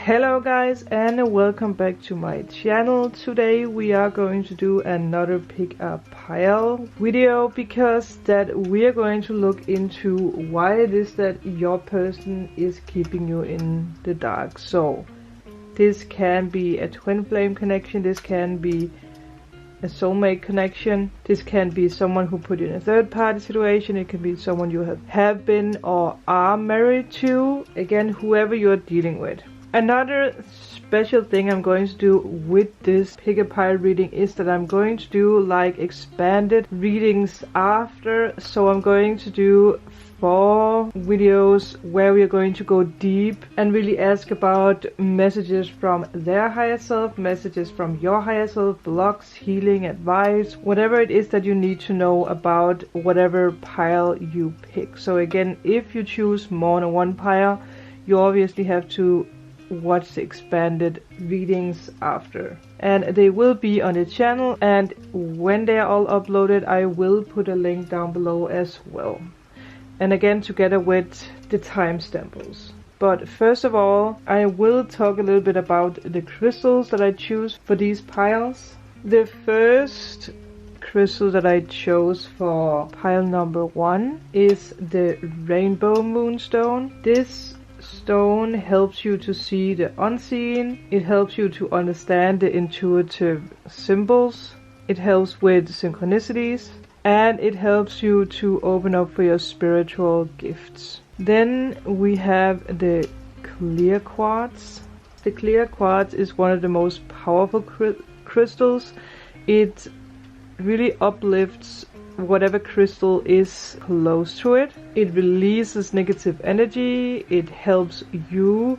Hello guys, and welcome back to my channel. Today we are going to do another pick a pile video, because that we are going to look into why it is that your person is keeping you in the dark. So this can be a twin flame connection, this can be a soulmate connection, this can be someone who put you in a third party situation, it can be someone you have been or are married to, again, whoever you're dealing with. Another special thing I'm going to do with this pick a pile reading is that I'm going to do like expanded readings after. So I'm going to do 4 videos where we are going to go deep and really ask about messages from their higher self, messages from your higher self, blocks, healing, advice, whatever it is that you need to know about whatever pile you pick. So again, if you choose more than one pile, you obviously have to watch the expanded readings after, and they will be on the channel, and when they are all uploaded I will put a link down below as well, and again together with the timestamps. But first of all, I will talk a little bit about the crystals that I choose for these piles. The first crystal that I chose for pile number 1 is the rainbow moonstone. This stone helps you to see the unseen, it helps you to understand the intuitive symbols, it helps with synchronicities, and it helps you to open up for your spiritual gifts. Then we have the clear quartz. The clear quartz is one of the most powerful crystals. It really uplifts whatever crystal is close to it. It releases negative energy. It helps you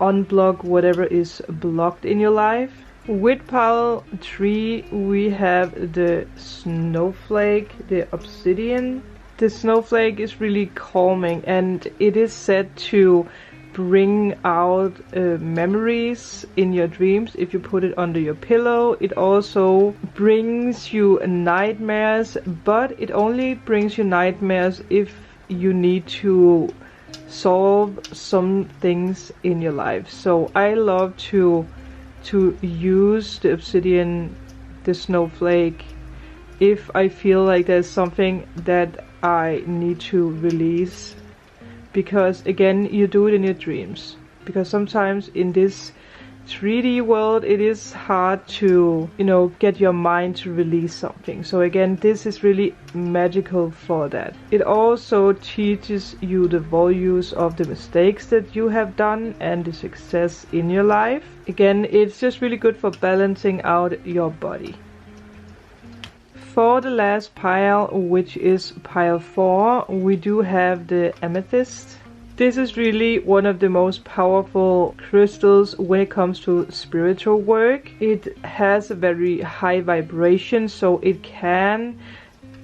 unblock whatever is blocked in your life. With pile 3 we have the snowflake, the obsidian. The snowflake is really calming, and it is said to bring out memories in your dreams if you put it under your pillow. It also brings you nightmares, but it only brings you nightmares if you need to solve some things in your life. So I love to use the obsidian, the snowflake, if I feel like there's something that I need to release. Because again, you do it in your dreams, because sometimes in this 3D world it is hard to, get your mind to release something. So again, this is really magical for that. It also teaches you the values of the mistakes that you have done and the success in your life. Again, it's just really good for balancing out your body. For the last pile, which is pile 4, we do have the amethyst. This is really one of the most powerful crystals when it comes to spiritual work. It has a very high vibration, so it can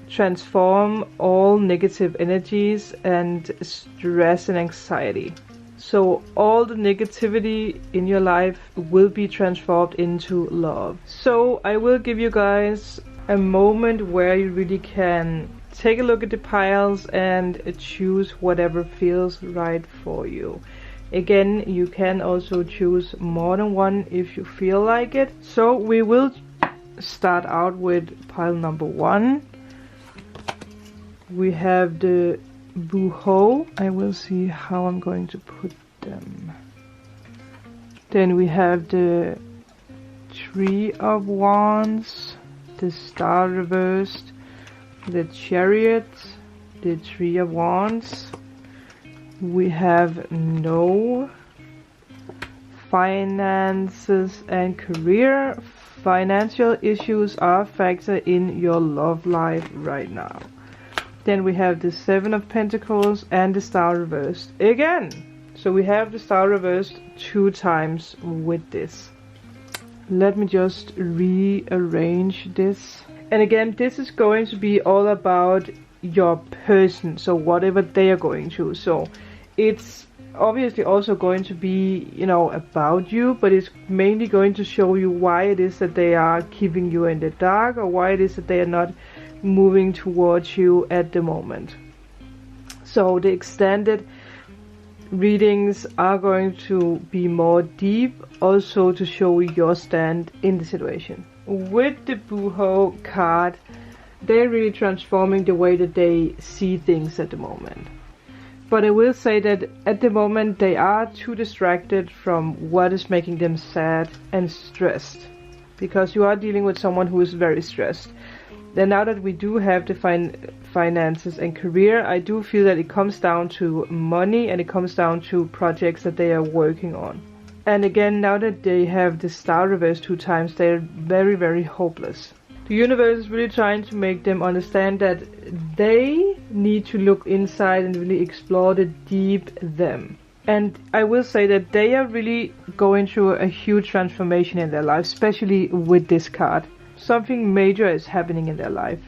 transform all negative energies and stress and anxiety. So all the negativity in your life will be transformed into love. So I will give you guys a moment where you really can take a look at the piles and choose whatever feels right for you. Again, you can also choose more than one if you feel like it. So we will start out with pile number 1. We have the boohoo. I will see how I'm going to put them. Then we have the 3 of wands, the star reversed, the chariot, the 3 of wands. We have no finances and career. Financial issues are a factor in your love life right now. Then we have the 7 of pentacles and the star reversed again. So we have the star reversed 2 times with this. Let me just rearrange this. And again, this is going to be all about your person, so whatever they are going through. So it's obviously also going to be, about you, but it's mainly going to show you why it is that they are keeping you in the dark, or why it is that they are not moving towards you at the moment. So the extended readings are going to be more deep, also to show your stand in the situation. With the Boohoo card, they're really transforming the way that they see things at the moment. But I will say that at the moment they are too distracted from what is making them sad and stressed. Because you are dealing with someone who is very stressed. Then now that we do have the finances and career, I do feel that it comes down to money and it comes down to projects that they are working on. And again, now that they have the star reverse 2 times, they are very, very hopeless. The universe is really trying to make them understand that they need to look inside and really explore the deep them. And I will say that they are really going through a huge transformation in their life, especially with this card. Something major is happening in their life.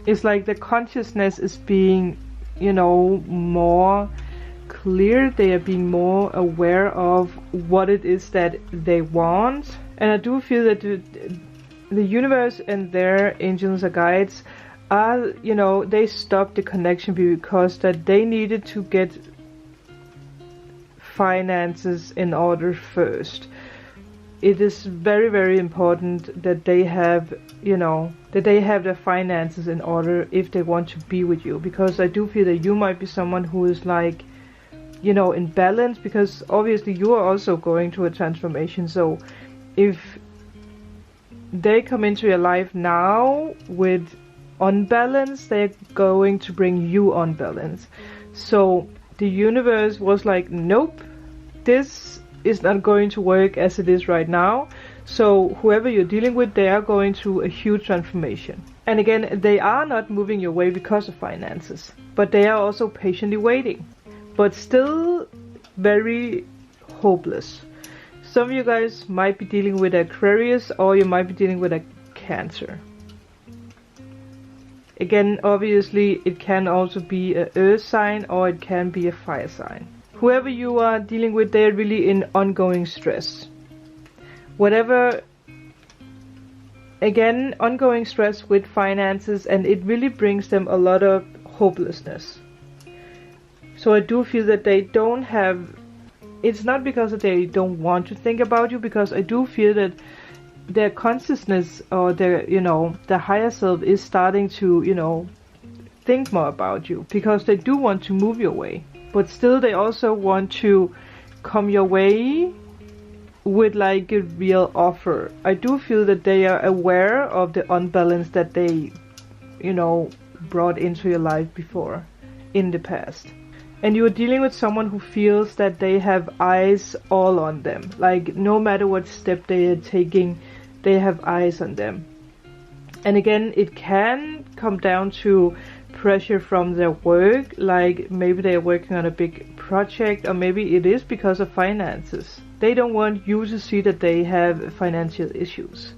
It's like the consciousness is being, more clear. They are being more aware of what it is that they want. And I do feel that the universe and their angels or guides are, they stopped the connection because that they needed to get finances in order first. It is very, very important that they have, their finances in order if they want to be with you. Because I do feel that you might be someone who is like, in balance, because obviously you are also going through a transformation. So if they come into your life now with unbalance, they're going to bring you unbalance. So the universe was like, nope, this is not going to work as it is right now. So whoever you're dealing with, they are going through a huge transformation. And again, they are not moving your way because of finances, but they are also patiently waiting, but still very hopeless. Some of you guys might be dealing with Aquarius, or you might be dealing with a Cancer. Again, obviously it can also be an earth sign, or it can be a fire sign. Whoever you are dealing with, they're really in ongoing stress. Whatever, again, ongoing stress with finances, and it really brings them a lot of hopelessness. So I do feel that they don't have, it's not because that they don't want to think about you, because I do feel that their consciousness, or their, their higher self is starting to, think more about you, because they do want to move your way. But still they also want to come your way with like a real offer. I do feel that they are aware of the unbalance that they, brought into your life before, in the past. And you're dealing with someone who feels that they have eyes all on them. Like no matter what step they are taking, they have eyes on them. And again, it can come down to pressure from their work, like maybe they're working on a big project, or maybe it is because of finances. They don't want you to see that they have financial issues.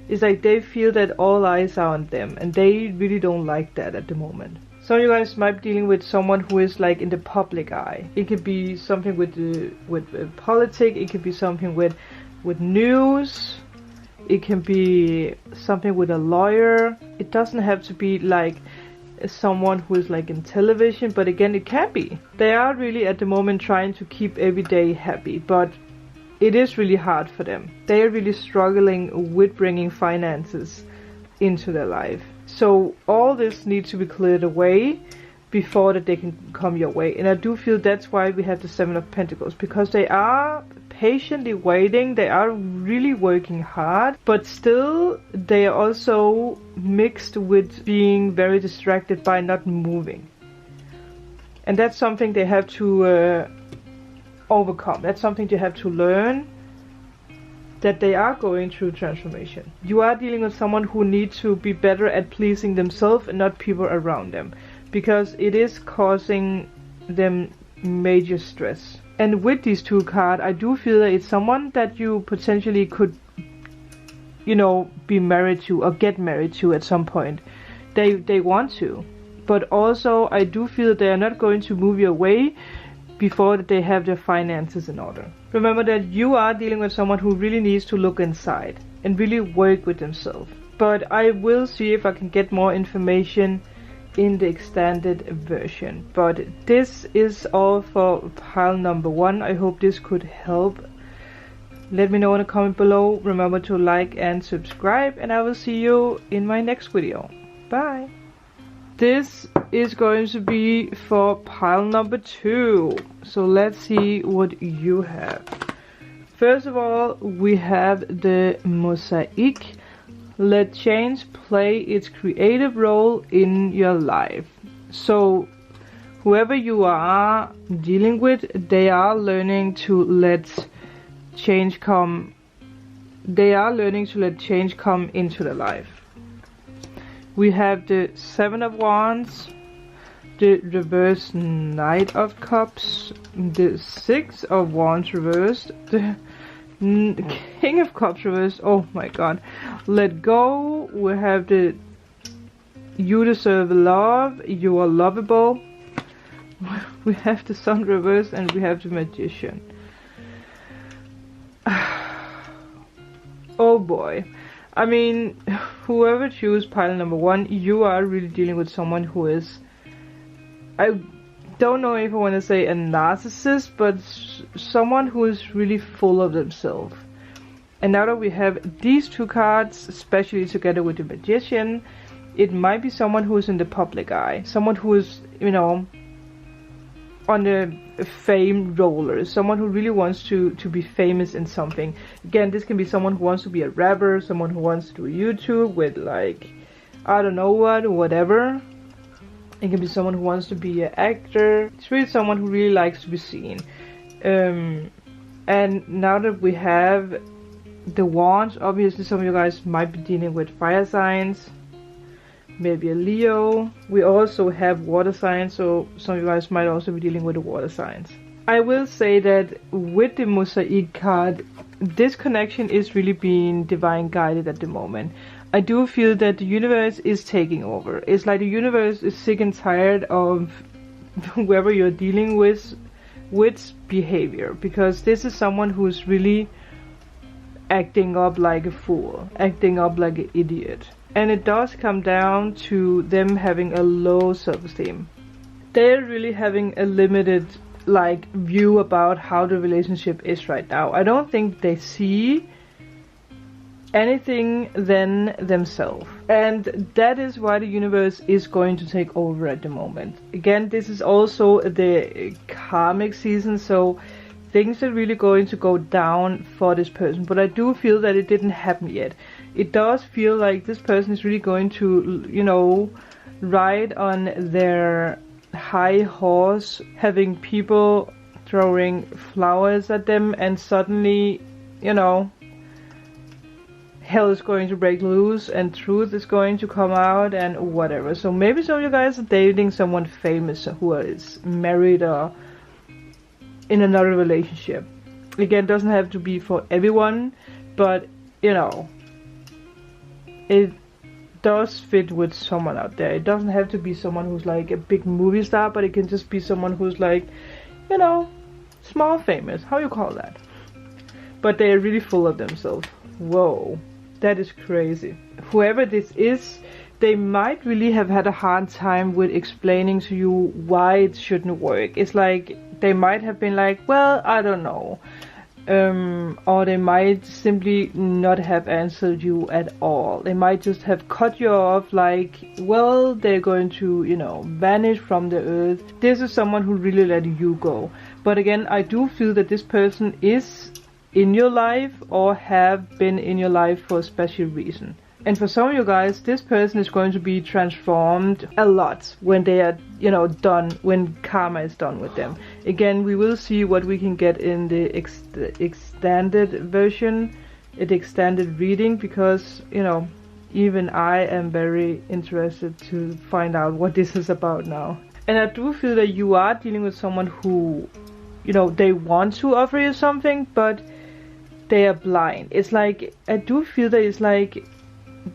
It's like they feel that all eyes are on them, and they really don't like that at the moment. Some of you guys might be dealing with someone who is like in the public eye. It could be something with politics, it could be something with news, it can be something with a lawyer. It doesn't have to be like someone who is like in television, but again, it can be. They are really at the moment trying to keep every day happy, but it is really hard for them. They are really struggling with bringing finances into their life. So all this needs to be cleared away before that they can come your way. And I do feel that's why we have the 7 of Pentacles, because they are patiently waiting, they are really working hard, but still they are also mixed with being very distracted by not moving. And that's something they have to overcome. That's something they have to learn, that they are going through transformation. You are dealing with someone who needs to be better at pleasing themselves and not people around them, because it is causing them major stress. And with these 2 cards, I do feel that it's someone that you potentially could, be married to or get married to at some point. They want to, but also I do feel that they are not going to move your way before that they have their finances in order. Remember that you are dealing with someone who really needs to look inside and really work with themselves. But I will see if I can get more information in the extended version. But this is all for pile number 1. I hope this could help. Let me know in a comment below. Remember to like and subscribe, and I will see you in my next video. Bye. This is going to be for pile number 2. So let's see what you have. First of all, we have the mosaic. Let change play its creative role in your life. So whoever you are dealing with, they are learning to let change come. They are learning to let change come into their life. We have the 7 of Wands, the reverse Knight of Cups, the 6 of Wands reversed, the King of Cups reversed. Oh my god. Let go. We have the you deserve love, you are lovable. We have the Sun reversed, and we have the Magician. Oh boy. I mean, whoever choose pile number 1, you are really dealing with someone who is, I don't know if I want to say a narcissist, but someone who is really full of themselves. And now that we have these 2 cards, especially together with the Magician, it might be someone who is in the public eye, someone who is, you know, on the fame roller, someone who really wants to be famous in something. Again, this can be someone who wants to be a rapper, someone who wants to do YouTube with, like, I don't know what, whatever. It can be someone who wants to be an actor. It's really someone who really likes to be seen. And now that we have the Wands, obviously some of you guys might be dealing with fire signs, maybe a Leo. We also have water signs, so some of you guys might also be dealing with the water signs. I will say that with the mosaic card, this connection is really being divine guided at the moment. I do feel that the universe is taking over. It's like the universe is sick and tired of whoever you're dealing with behavior, because this is someone who's really acting up like a fool, acting up like an idiot. And it does come down to them having a low self-esteem. They're really having a limited view about how the relationship is right now. I don't think they see anything than themselves, and that is why the universe is going to take over at the moment. Again, this is also the karmic season, so things are really going to go down for this person, but I do feel that it didn't happen yet. It does feel like this person is really going to, you know, ride on their high horse, having people throwing flowers at them, and suddenly, you know, hell is going to break loose and truth is going to come out and whatever. So maybe some of you guys are dating someone famous who is married or in another relationship. Again, doesn't have to be for everyone, but you know, it does fit with someone out there. It doesn't have to be someone who's like a big movie star, but it can just be someone who's like, you know, small famous, how you call that, but they're really full of themselves. Whoa, that is crazy. Whoever this is, they might really have had a hard time with explaining to you why it shouldn't work. It's like they might have been like, well, I don't know, or they might simply not have answered you at all. They might just have cut you off, like, well, they're going to, you know, vanish from the earth. This is someone who really let you go. But again, I do feel that this person is in your life or have been in your life for a special reason. And for some of you guys, this person is going to be transformed a lot when they are, you know, done, when karma is done with them. Again, we will see what we can get in the extended version, the extended reading, because, you know, even I am very interested to find out what this is about now. And I do feel that you are dealing with someone who, you know, they want to offer you something, but they are blind. It's like, I do feel that it's like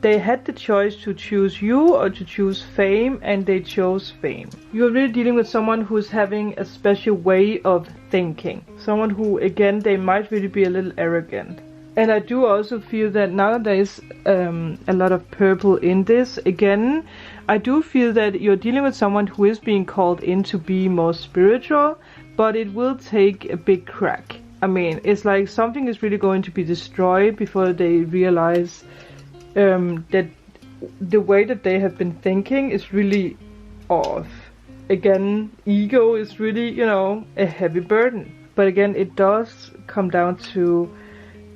they had the choice to choose you or to choose fame, and they chose fame. You're really dealing with someone who's having a special way of thinking. Someone who, again, they might really be a little arrogant. And I do also feel that now that there's a lot of purple in this, again, I do feel that you're dealing with someone who is being called in to be more spiritual, but it will take a big crack. I mean, it's like something is really going to be destroyed before they realize that the way that they have been thinking is really off. Again, ego is really, you know, a heavy burden. But again, it does come down to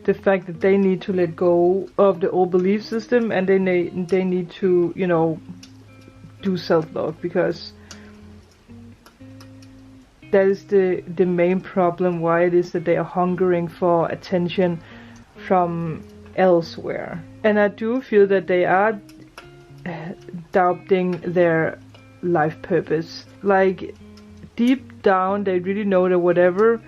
the fact that they need to let go of the old belief system, and they need to, you know, do self-love, because that is the main problem why it is that they are hungering for attention from elsewhere. And I do feel that they are doubting their life purpose. Like, deep down they really know that whatever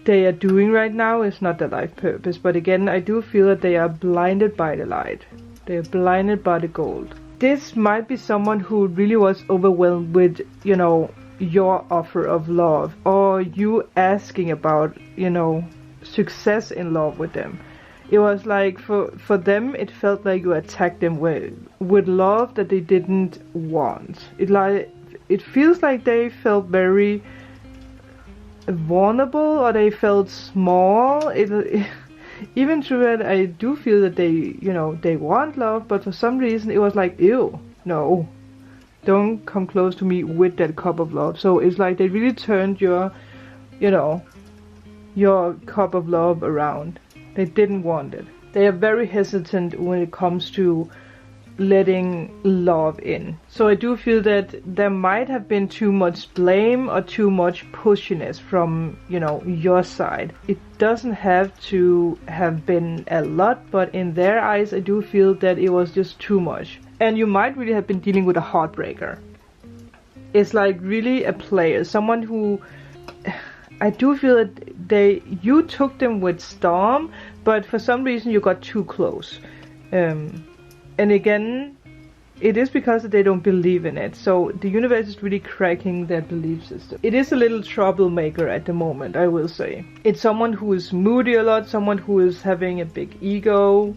they are doing right now is not their life purpose. But again, I do feel that they are blinded by the light. They are blinded by the gold. This might be someone who really was overwhelmed with, you know, your offer of love, or you asking about, you know, success in love with them. It was like, for them, it felt like you attacked them with love that they didn't want. It feels like they felt very vulnerable, or they felt small. Even through that, I do feel that they, you know, they want love, but for some reason it was like, ew, no, don't come close to me with that cup of love. So it's like they really turned your, you know, your cup of love around. They didn't want it. They are very hesitant when it comes to letting love in. So I do feel that there might have been too much blame or too much pushiness from, you know, your side. It doesn't have to have been a lot, but in their eyes I do feel that it was just too much. And you might really have been dealing with a heartbreaker. It's like really a player, someone who, I do feel that you took them with storm, but for some reason you got too close. And again, it is because they don't believe in it. So the universe is really cracking their belief system. It is a little troublemaker at the moment, I will say. It's someone who is moody a lot, someone who is having a big ego,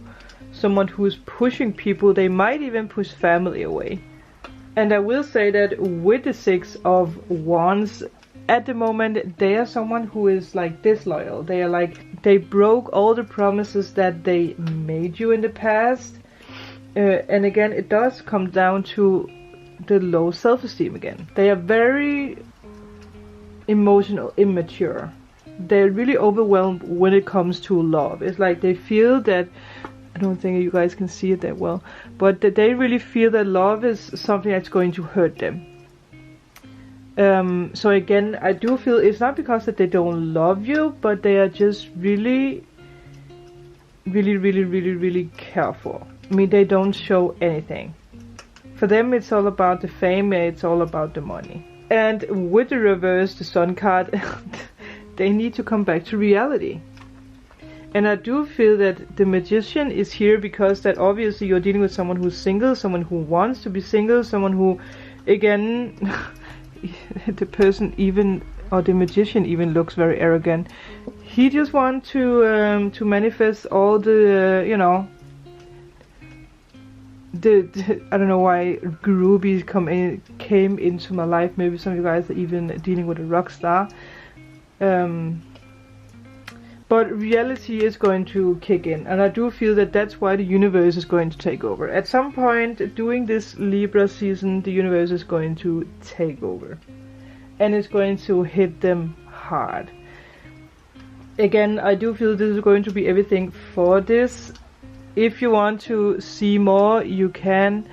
someone who is pushing people. They might even push family away. And I will say that with the Six of Wands, at the moment, they are someone who is like disloyal. They are like, they broke all the promises that they made you in the past. And again, it does come down to the low self-esteem again. They are very emotional, immature. They're really overwhelmed when it comes to love. It's like they feel that, I don't think you guys can see it that well, but that they really feel that love is something that's going to hurt them. So again, I do feel it's not because that they don't love you, but they are just really careful. I mean, they don't show anything. For them, it's all about the fame, it's all about the money. And with the reverse, the Sun card, they need to come back to reality. And I do feel that the Magician is here because that obviously you're dealing with someone who's single, someone who wants to be single, someone who, again, the person even, or the Magician even looks very arrogant. He just wants to manifest all the, you know, I don't know why groupies came into my life. Maybe some of you guys are even dealing with a rock star. But reality is going to kick in, and I do feel that that's why the universe is going to take over. At some point during this Libra season, the universe is going to take over. And it's going to hit them hard. Again, I do feel this is going to be everything for this. If you want to see more, you can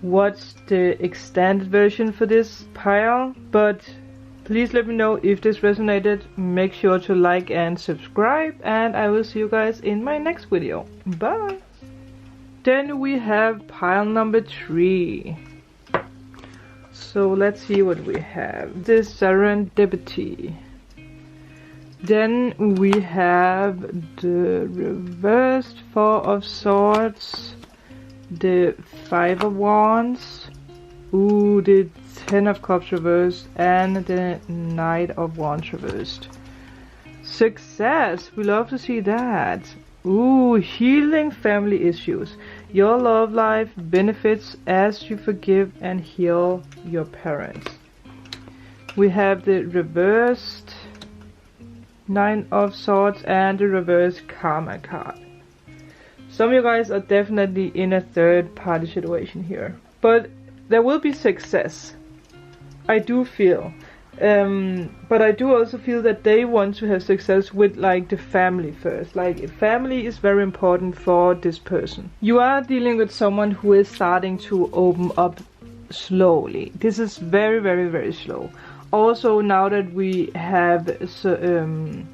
watch the extended version for this pile. But please let me know if this resonated. Make sure to like and subscribe. And I will see you guys in my next video. Bye! Then we have pile number 3. So let's see what we have. This Serendipity. Then we have the reversed Four of Swords, the Five of Wands, the Ten of Cups reversed, and the Knight of Wands reversed. Success. We love to see that. Ooh, healing family issues. Your love life benefits as you forgive and heal your parents. We have the reversed Nine of Swords and the reverse Karma card. Some of you guys are definitely in a third party situation here. But there will be success. I do feel. But I do also feel that they want to have success with like the family first. Like family is very important for this person. You are dealing with someone who is starting to open up slowly. This is very, very, very slow. Also, now that we have the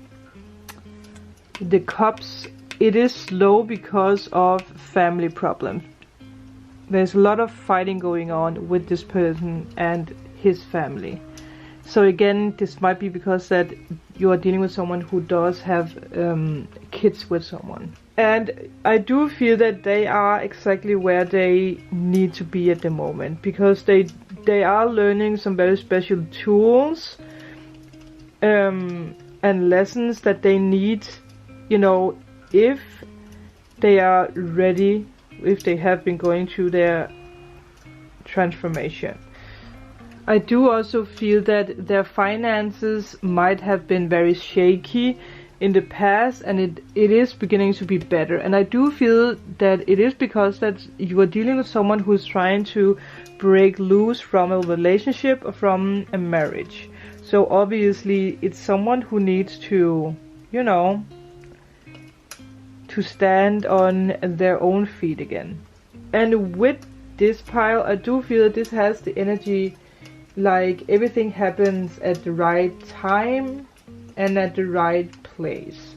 cups, it is slow because of family problems. There's a lot of fighting going on with this person and his family. So again, this might be because that you are dealing with someone who does have kids with someone. And I do feel that they are exactly where they need to be at the moment, because they are learning some very special tools and lessons that they need, you know, if they are ready, if they have been going through their transformation. I do also feel that their finances might have been very shaky in the past, and it is beginning to be better. And I do feel that it is because that you are dealing with someone who is trying to break loose from a relationship or from a marriage. So obviously it's someone who needs to, you know, to stand on their own feet again. And with this pile, I do feel that this has the energy like everything happens at the right time and at the right place.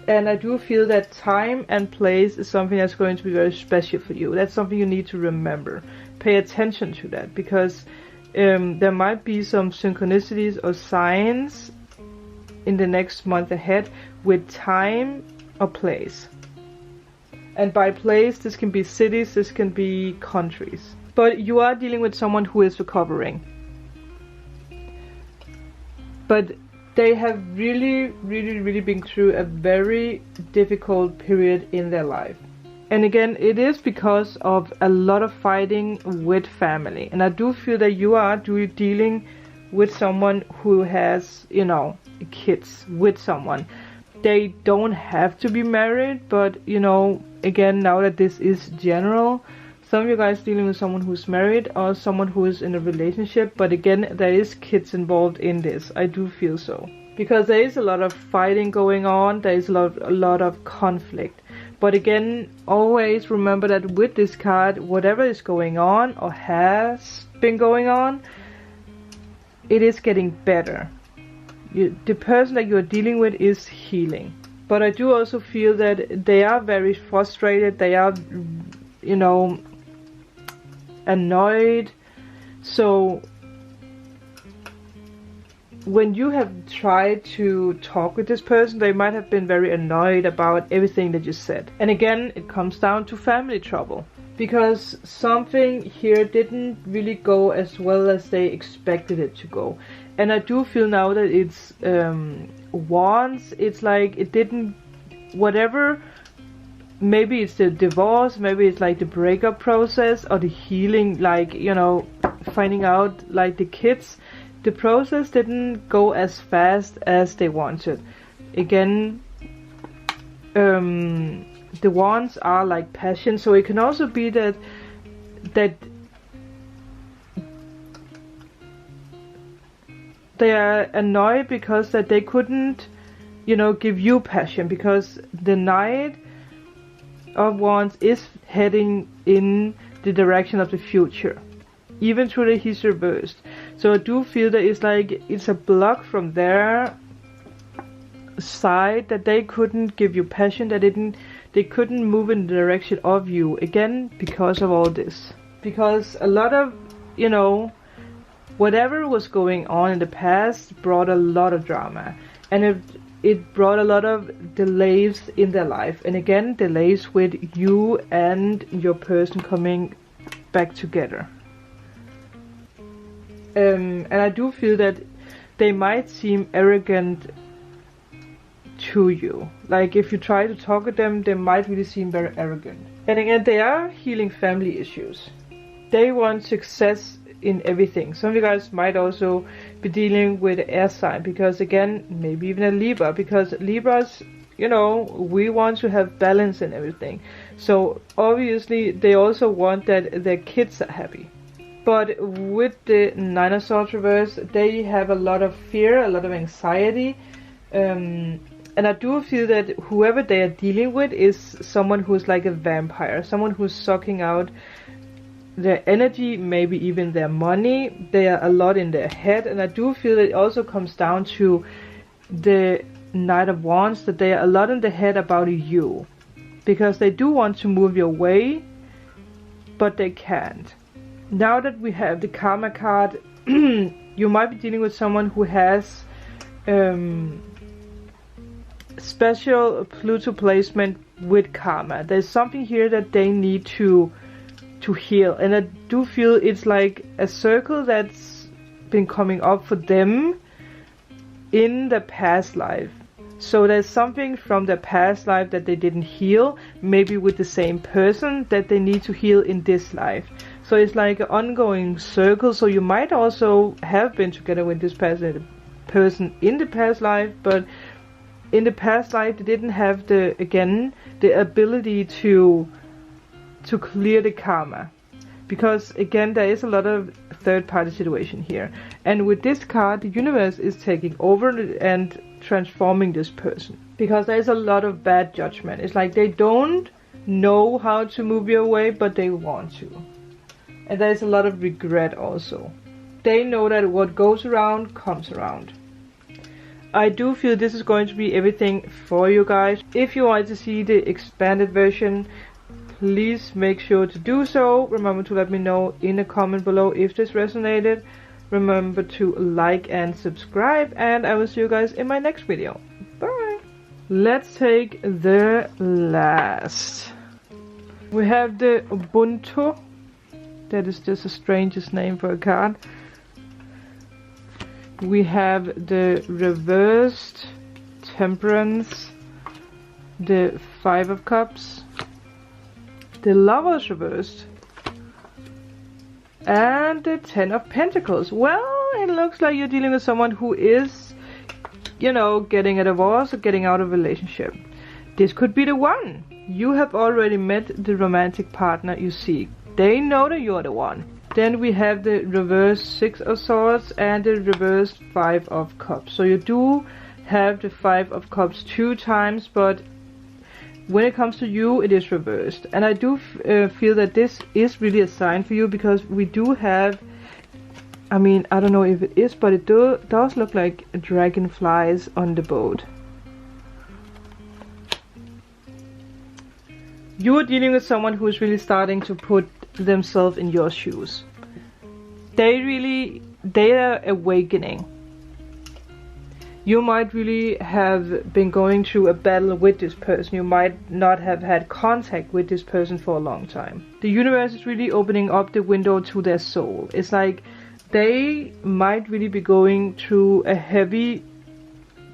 And I do feel that time and place is something that's going to be very special for you. That's something you need to remember. Pay attention to that, because there might be some synchronicities or signs in the next month ahead with time or place. And by place, this can be cities, this can be countries. But you are dealing with someone who is recovering. But they have really been through a very difficult period in their life. And again, it is because of a lot of fighting with family. And I do feel that you are dealing with someone who has, you know, kids with someone. They don't have to be married, but, you know, again, now that this is general, some of you guys dealing with someone who's married or someone who is in a relationship, but again, there is kids involved in this. I do feel so. Because there is a lot of fighting going on, there is a lot of conflict. But again, always remember that with this card, whatever is going on or has been going on, it is getting better. The person that you are dealing with is healing. But I do also feel that they are very frustrated, they are, you know, annoyed. So when you have tried to talk with this person, they might have been very annoyed about everything that you said. And again, it comes down to family trouble, because something here didn't really go as well as they expected it to go. And I do feel now that it's Wands, it's like it didn't, whatever, maybe it's the divorce, maybe it's like the breakup process or the healing, like, you know, finding out like the kids, the process didn't go as fast as they wanted. Again, the Wands are like passion, so it can also be that they are annoyed because that they couldn't, you know, give you passion, because the Knight of Wands is heading in the direction of the future, even through that he's reversed. So I do feel that it's like it's a block from their side, that they couldn't give you passion, that they couldn't move in the direction of you, again because of all this. Because a lot of, you know, whatever was going on in the past brought a lot of drama, and it brought a lot of delays in their life, and again, delays with you and your person coming back together. And I do feel that they might seem arrogant to you. Like if you try to talk with them, they might really seem very arrogant. And again, they are healing family issues. They want success in everything. Some of you guys might also be dealing with air sign, because again, maybe even a Libra, because Libras, you know, we want to have balance in everything. So obviously they also want that their kids are happy. But with the Nine of Swords reverse, they have a lot of fear, a lot of anxiety. And I do feel that whoever they are dealing with is someone who's like a vampire, someone who's sucking out their energy, maybe even their money. They are a lot in their head, and I do feel that it also comes down to the Knight of Wands, that they are a lot in the head about you, because they do want to move your way, but they can't. Now that we have the Karma card, you might be dealing with someone who has special Pluto placement with Karma. There's something here that they need to heal, and I do feel it's like a circle that's been coming up for them in the past life. So there's something from the past life that they didn't heal, maybe with the same person, that they need to heal in this life. So it's like an ongoing circle. So you might also have been together with this person in the past life, but in the past life they didn't have the ability to clear the karma, because again there is a lot of third party situation here, and with this card the universe is taking over and transforming this person, because there is a lot of bad judgment. It's like they don't know how to move your way, but they want to, and there is a lot of regret also. They know that what goes around comes around. I do feel this is going to be everything for you guys. If you want to see the expanded version, please make sure to do so. Remember to let me know in a comment below if this resonated. Remember to like and subscribe, and I will see you guys in my next video. Bye! Let's take the last. We have the Ubuntu. That is just the strangest name for a card. We have the reversed Temperance, the Five of Cups, the Lovers reversed, and the Ten of Pentacles. Well, it looks like you're dealing with someone who is, you know, getting a divorce or getting out of a relationship. This could be the one. You have already met the romantic partner you seek. They know that you're the one. Then we have the reversed Six of Swords and the reversed Five of Cups. So you do have the Five of Cups 2 times, but when it comes to you, it is reversed. And I do feel that this is really a sign for you, because we do have, I mean, I don't know if it is, but it does look like dragonflies on the boat. You are dealing with someone who is really starting to put themselves in your shoes. They are awakening. You might really have been going through a battle with this person. You might not have had contact with this person for a long time. The universe is really opening up the window to their soul. It's like they might really be going through a heavy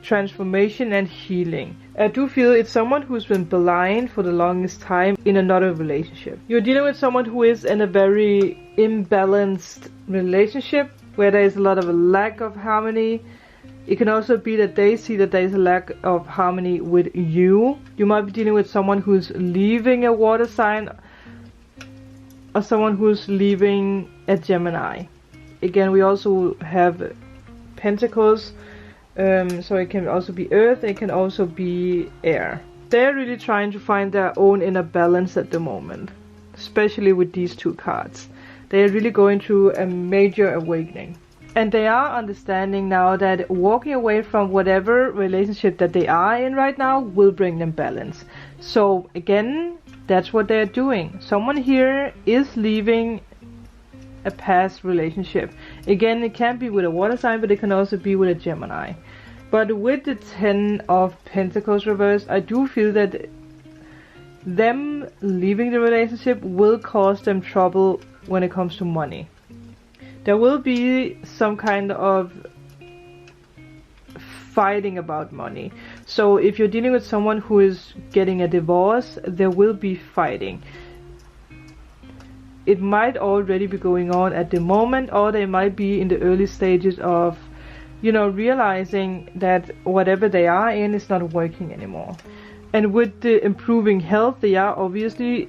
transformation and healing. I do feel it's someone who's been blind for the longest time in another relationship. You're dealing with someone who is in a very imbalanced relationship where there is a lot of a lack of harmony. It can also be that they see that there is a lack of harmony with you. You might be dealing with someone who's leaving a water sign, or someone who's leaving a Gemini. Again, we also have Pentacles. So it can also be earth, it can also be air. They're really trying to find their own inner balance at the moment, especially with these two cards. They are really going through a major awakening. And they are understanding now that walking away from whatever relationship that they are in right now will bring them balance. So again, that's what they're doing. Someone here is leaving a past relationship. Again, it can be with a water sign, but it can also be with a Gemini. But with the Ten of Pentacles reversed, I do feel that them leaving the relationship will cause them trouble when it comes to money. There will be some kind of fighting about money. So if you're dealing with someone who is getting a divorce, there will be fighting. It might already be going on at the moment, or they might be in the early stages of, you know, realizing that whatever they are in is not working anymore. And with the improving health, they are obviously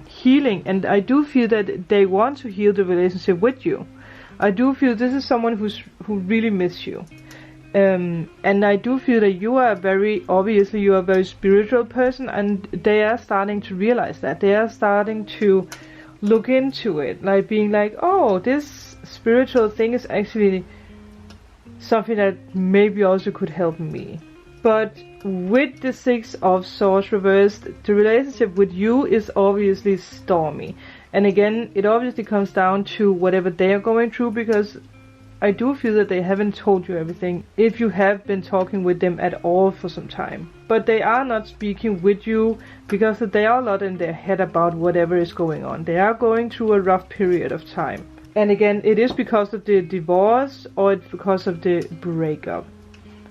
healing, and I do feel that they want to heal the relationship with you. I do feel this is someone who really miss you. And I do feel that you are you are a very spiritual person, and they are starting to realize that. They are starting to look into it, like being like, oh, this spiritual thing is actually something that maybe also could help me. But with the Six of Swords reversed, the relationship with you is obviously stormy. And again, it obviously comes down to whatever they are going through, because I do feel that they haven't told you everything, if you have been talking with them at all for some time. But they are not speaking with you because they are a lot in their head about whatever is going on. They are going through a rough period of time. And again, it is because of the divorce, or it's because of the breakup.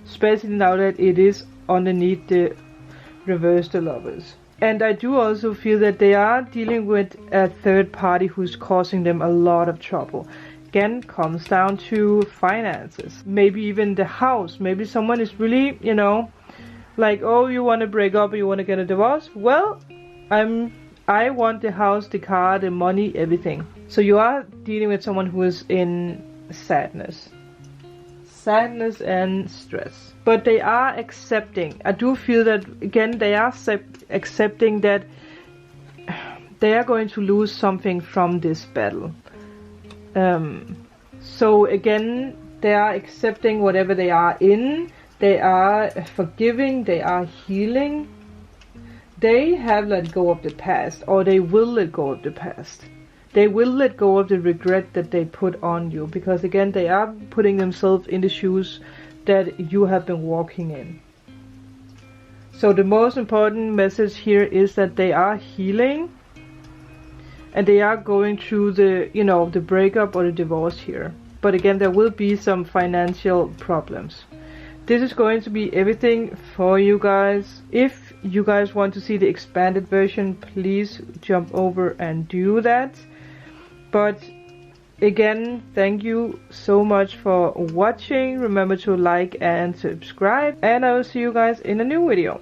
Especially now that it is underneath the reverse the Lovers. And I do also feel that they are dealing with a third party who's causing them a lot of trouble. Again, comes down to finances. Maybe even the house. Maybe someone is really, you know, like, oh, you want to break up or you want to get a divorce? Well, I want the house, the car, the money, everything. So you are dealing with someone who is in sadness and stress. But they are accepting. I do feel that, again, they are accepting that they are going to lose something from this battle. So again, they are accepting whatever they are in. They are forgiving. They are healing. They have let go of the past, or they will let go of the past. They will let go of the regret that they put on you, because again, they are putting themselves in the shoes that you have been walking in. So the most important message here is that they are healing, and they are going through the, you know, the breakup or the divorce here. But again, there will be some financial problems. This is going to be everything for you guys. If you guys want to see the expanded version, please jump over and do that. But again, thank you so much for watching. Remember to like and subscribe, and I will see you guys in a new video.